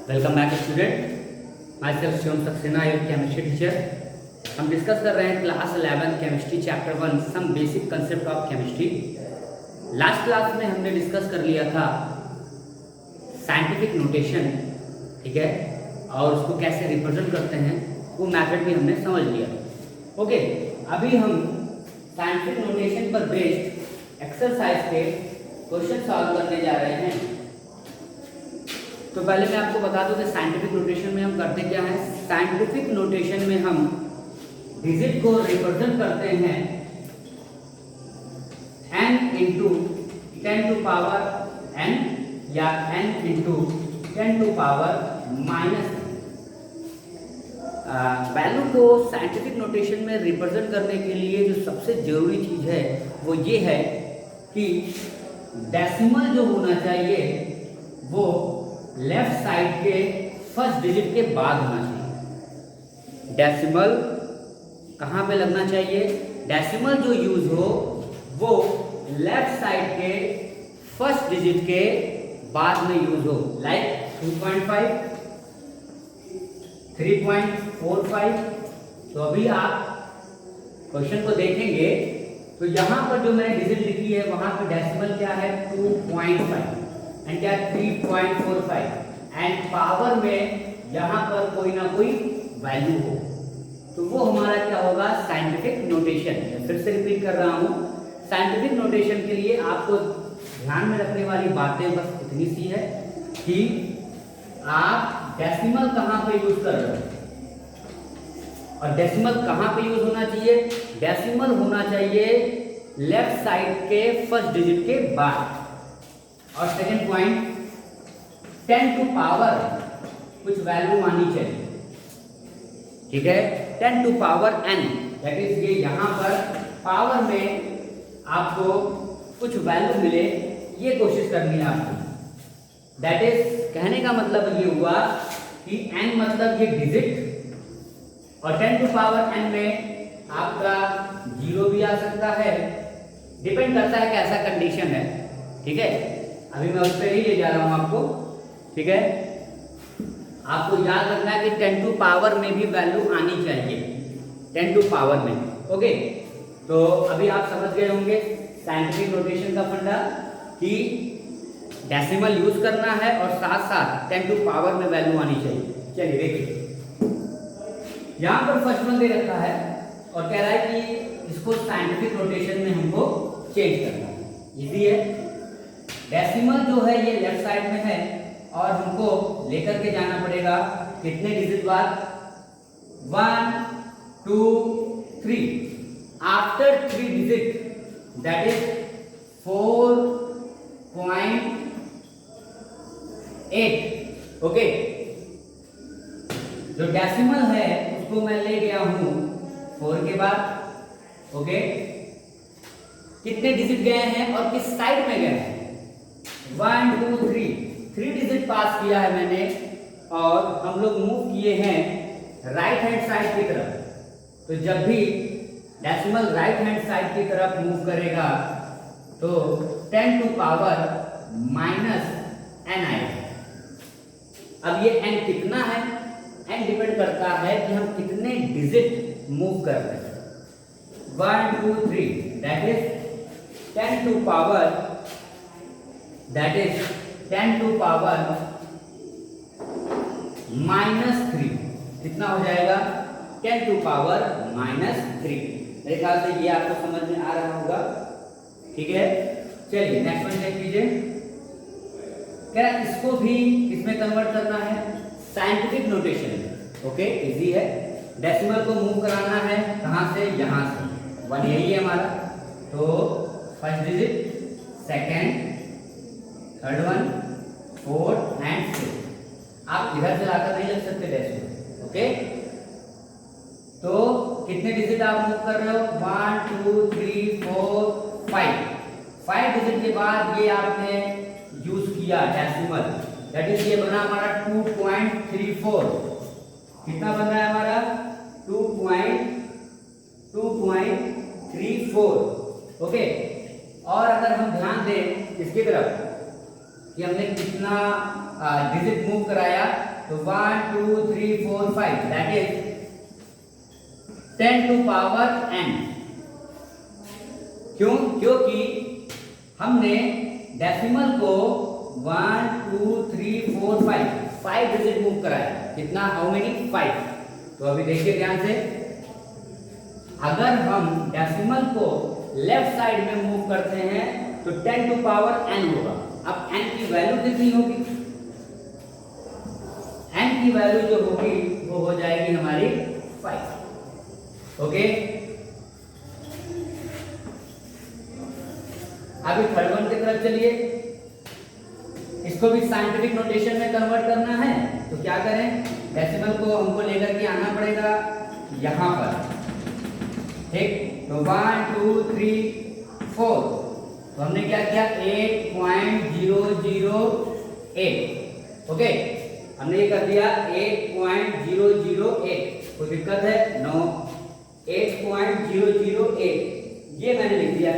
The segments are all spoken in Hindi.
Welcome back student, myself Shivam Saxena, your chemistry teacher. हम डिस्कस कर रहे हैं class 11 chemistry chapter 1 some basic concept of chemistry. Last class में हमने डिस्कस कर लिया था साइंटिफिक नोटेशन, ठीक है, और उसको कैसे रिप्रेजेंट करते हैं वो मैथड भी हमने समझ लिया। ओके, अभी हम साइंटिफिक नोटेशन पर बेस्ड एक्सरसाइज के क्वेश्चन सॉल्व करने जा रहे हैं। तो पहले मैं आपको बता दूं कि साइंटिफिक नोटेशन में हम करते क्या है। साइंटिफिक नोटेशन में हम डिजिट को रिप्रेजेंट करते हैं n into 10 to power n या n into 10 to power minus. Value को साइंटिफिक नोटेशन में रिप्रेजेंट करने के लिए जो सबसे जरूरी चीज है वो ये है कि डेसिमल जो होना चाहिए वो लेफ्ट साइड के फर्स्ट डिजिट के बाद होना चाहिए। डेसिमल कहाँ पे लगना चाहिए? डेसिमल जो यूज हो वो लेफ्ट साइड के फर्स्ट डिजिट के बाद में यूज हो, लाइक 2.5, 3.45। तो अभी आप क्वेश्चन को देखेंगे तो यहां पर जो मैंने डिजिट लिखी है वहां पर डेसिमल क्या है? 2.5 एंड क्या 3.45 एंड पावर में यहां पर कोई ना कोई वैल्यू हो तो वो हमारा क्या होगा? Scientific notation. फिर से रिपीट कर रहा हूं, साइंटिफिक नोटेशन के लिए आपको ध्यान में रखने वाली बातें बस इतनी सी है कि आप डेसिमल कहां पे यूज कर रहे हो और डेसिमल कहां पे यूज होना चाहिए। डेसिमल होना चाहिए लेफ्ट साइड के फर्स्ट डिजिट के बाद। और सेकंड पॉइंट, 10 टू पावर कुछ वैल्यू आनी चाहिए, ठीक है, 10 to power n, that is ये यहां पर पावर में आपको कुछ वैल्यू मिले, ये कोशिश करनी है आपको। दैट इज कहने का मतलब ये हुआ कि n मतलब ये डिजिट और 10 टू पावर n में आपका 0 भी आ सकता है, डिपेंड करता है कैसा कंडीशन है, ठीक है। अभी मैं उस पर ही ले जा रहा हूं आपको, ठीक है। आपको याद रखना है कि 10 टू पावर में भी वैल्यू आनी चाहिए, 10 टू पावर में। ओके, तो अभी आप समझ गए होंगे साइंटिफिक नोटेशन का फंडा कि डेसिमल यूज करना है और साथ साथ 10 टू पावर में वैल्यू आनी चाहिए। चलिए देखिए, यहां पर फर्स्ट वन दे रखा है और कह रहा है कि इसको साइंटिफिक नोटेशन में हमको चेंज करना है। इजी है, डेसिमल जो है ये लेफ्ट साइड में है और हमको लेकर के जाना पड़ेगा कितने डिजिट बाद? 1 2 3। After 3 digit that is 4.8। Okay, जो डेसिमल है उसको मैं ले गया हूं 4 के बाद। ओके, कितने डिजिट गए हैं और किस साइड में गए हैं? 1 2 3 डिजिट पास किया है मैंने और हम लोग मूव किए हैं राइट हैंड साइड की तरफ। तो जब भी डेसिमल राइट हैंड साइड की तरफ मूव करेगा तो 10 टू पावर माइनस n आएगा। अब ये n कितना है? n डिपेंड करता है कि हम कितने डिजिट मूव कर रहे हैं। 1 2 3 that is 10 to power, that is 10 to power minus 3। कितना हो जाएगा? 10 to power minus 3। मेरे ख्याल से ये आपको समझ में आ रहा होगा, ठीक है। चलिए नेक्स्ट वन चेक कीजिए, क्या इसको भी किसमें कन्वर्ट करना है? साइंटिफिक नोटेशन में। ओके, इजी है, डेसिमल को मूव कराना है कहां से? यहां से। 1 यही है हमारा, तो first digit, second, third one, fourth and fifth. आप इधर से लाकर नहीं लग सकते डेसिमल। ओके, तो कितने डिजिट आप मूव कर रहे हो? 1 2 3 4 5 डिजिट के बाद ये आपने यूज किया डेसिमल, दैट इज ये बना हमारा 2.34। कितना बन रहा है हमारा? 2.34। ओके, और अगर हम ध्यान दें इसकी तरफ कि हमने कितना डिजिट मूव कराया, तो 1 2 3 4 5 that is 10 to power n। क्यों? क्योंकि हमने डेसिमल को 1 2 3 4 5 डिजिट मूव कराया। कितना? How many? 5। तो अभी देखिए ध्यान से, अगर हम डेसिमल को लेफ्ट साइड में मूव करते हैं तो 10 टू पावर n होगा। अब n की वैल्यू कितनी होगी? n की वैल्यू जो होगी वो हो जाएगी हमारी 5। ओके, अभी थर्ड वन की तरफ चलिए। इसको भी साइंटिफिक नोटेशन में कन्वर्ट करना है तो क्या करें? डेसिमल को हमको लेकर के आना पड़ेगा यहां पर, ठीक। तो 1 2 3 4, तो हमने क्या किया? 8.008। ओके, हमने ये कर दिया 8.008। कोई दिक्कत है? नो। 8.008 ये मैंने लिख दिया।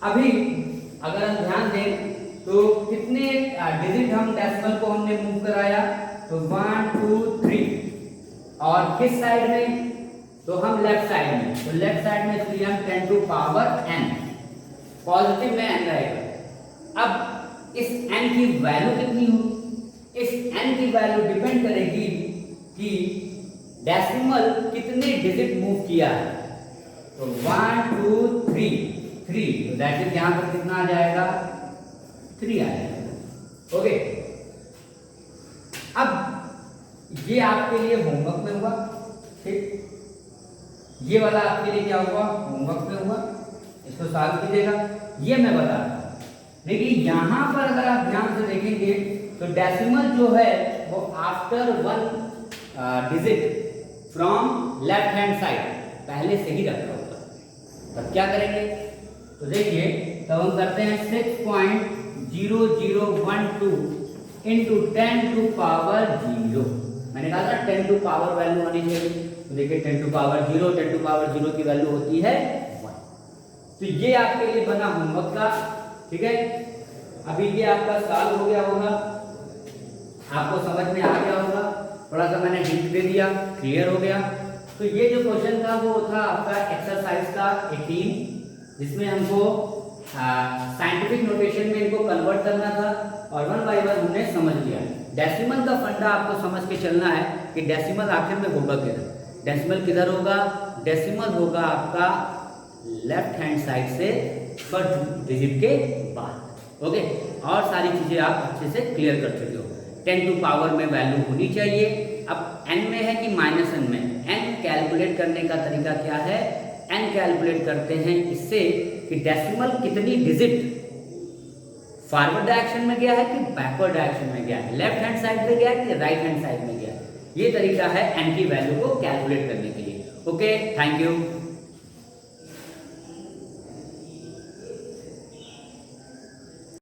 अभी अगर हम ध्यान दें तो कितने डिजिट हम डेसिमल को हमने मूव कराया? तो 1 2 3। और किस साइड में? तो हम लेफ्ट साइड में। तो लेफ्ट साइड में इसलिए हम 10 टू पावर n, पॉजिटिव में n रहेगा। अब इस n की वैल्यू कितनी होगी? इस n की वैल्यू डिपेंड करेगी कि डेसिमल कितने डिजिट मूव किया है। तो 1 2 3 3, तो दैट इज यहां पर कितना आ जाएगा? 3 आ जाएगा। ओके, अब ये आपके लिए होमवर्क में हुआ, ठीक। ये वाला आपके लिए क्या हुआ? होमवर्क में हुआ। इसको सॉल्व कीजिएगा, ये मैं बता रहा हूं। लेकिन यहां पर अगर आप ध्यान से देखेंगे तो डेसिमल जो है वो after 1 digit from left hand side पहले से ही रखा होगा। तब क्या करेंगे? तो देखिए, तब हम करते हैं 6.0012 इंटू 10 टू पावर 0। मैंने कहा था 10 टू पावर वैल्यू आनी चाहिए। तो देखिए 10 टू पावर 0, 10 टू पावर 0 की वैल्यू होती है 1। तो ये आपके लिए बना होमवर्क का, ठीक है। अभी ये आपका सॉल्व हो गया होगा, आपको समझ में आ गया होगा। थोड़ा सा मैंने हिंट दे दिया, क्लियर हो गया। तो ये जो क्वेश्चन था वो था आपका एक्सरसाइज का 18, जिसमें हमको साइंटिफिक नोटेशन में इनको कन्वर्ट करना था और 1 बाय 1 हमने समझ लिया। डेसिमल का फंडा आपको समझ के चलना है कि डेसिमल आखिर में होगा किधर। डेसिमल किधर होगा? डेसिमल होगा आपका लेफ्ट हैंड साइड से फर्स्ट डिजिट के बाद। ओके, और सारी चीजें आप अच्छे से क्लियर कर चुके हो। 10 टू पावर में वैल्यू होनी चाहिए। अब n में है कि -n में? n कैलकुलेट करने का तरीका क्या है? n कैलकुलेट करते हैं इससे कि डेसिमल कितनी डिजिट फॉरवर्ड डायरेक्शन में गया है कि बैकवर्ड डायरेक्शन में गया है, लेफ्ट हैंड साइड में गया है कि राइट हैंड साइड में गया है। ये तरीका है n की वैल्यू को कैलकुलेट करने के लिए। Okay, thank you.